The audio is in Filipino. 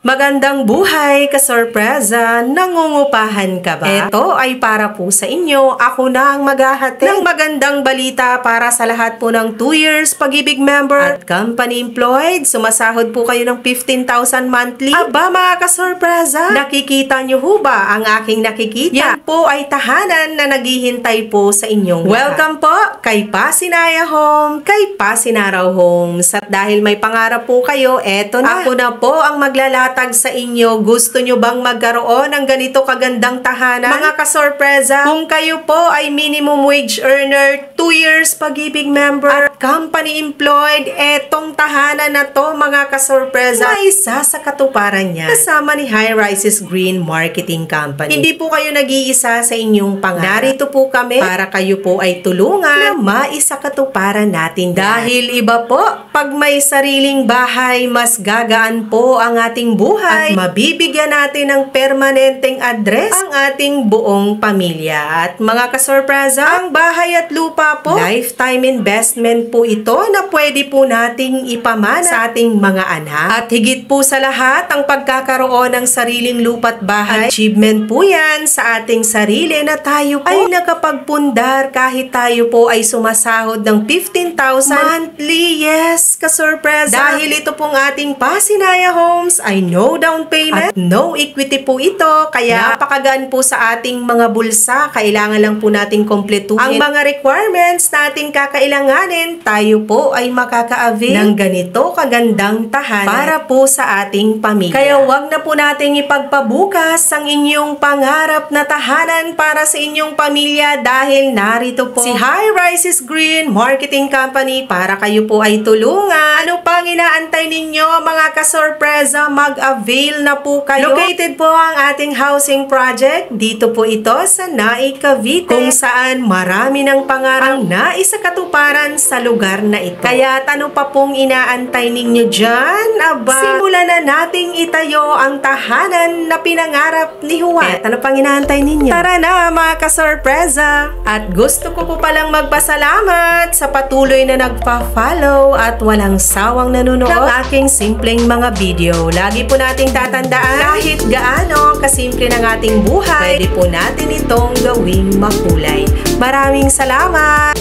Magandang buhay, kasorpresa! Nangungupahan ka ba? Ito ay para po sa inyo. Ako na ang maghahatid ng magandang balita para sa lahat po ng 2 years pag-ibig member at company employed. Sumasahod po kayo ng 15,000 monthly. Aba mga kasorpresa, nakikita nyo ho ba ang aking nakikita? Yan po ay tahanan na naghihintay po sa inyong welcome po kay Pasinaya Home, kay Pasinaraw Homes. At dahil may pangarap po kayo, eto na. Ako na po ang maglalatag sa inyo. Gusto nyo bang magkaroon ng ganito kagandang tahanan? Mga kasorpresa, kung kayo po ay minimum wage earner, 2 years pag-ibig member, at company employed, etong tahanan na to mga kasorpresa, may isa sa katuparan niya kasama ni High Rises Green Marketing Company. Hindi po kayo nag-iisa sa inyong pangarap. Narito po kami para kayo po ay tulungan na maisakatuparan natin. Dahil iba po, pag may sariling bahay, mas gagaan po ang ating buhay at mabibigyan natin ng permanenteng address ang ating buong pamilya. At mga kasorpresa, ang bahay at lupa po, lifetime investment po ito na pwede po nating ipamana sa ating mga anak. At higit po sa lahat, ang pagkakaroon ng sariling lupa at bahay, achievement po yan sa ating sarili na tayo po ay nakapagpundar kahit tayo po ay sumasahod ng 15,000 monthly. Yes, kasorpresa. Dahil ito pong ating Pasinaya Homes ay no down payment at no equity po ito, kaya napakagaan po sa ating mga bulsa. Kailangan lang po nating kompletuhin ang mga requirements na ating kakailanganin. Tayo po ay makaka-avail ng ganito kagandang tahanan para po sa ating pamilya. Kaya wag na po nating ipagpabukas ang inyong pangarap na tahanan para sa inyong pamilya dahil narito po si High Rises Green Marketing Company para kayo po ay tulungan. Ano pang inaantay ninyo mga kasorpresa? Mag-avail na po kayo. Located po ang ating housing project. Dito po ito sa Naik, Cavite, kung saan marami ng pangarang naisakatuparan sa lugar na ito. Kaya ano pa pong inaantay ninyo dyan? Aba, simulan na nating itayo ang tahanan na pinangarap ni Juan. Ano pang inaantay ninyo? Tara na mga kasorpresa! At gusto ko po palang magpasalamat sa patuloy na nagpa-follow at walang sawang nanonood ng aking simpleng mga video. Lagi po nating tatandaan, kahit gaano kasimple ng ating buhay, pwede po natin itong gawing makulay. Maraming salamat!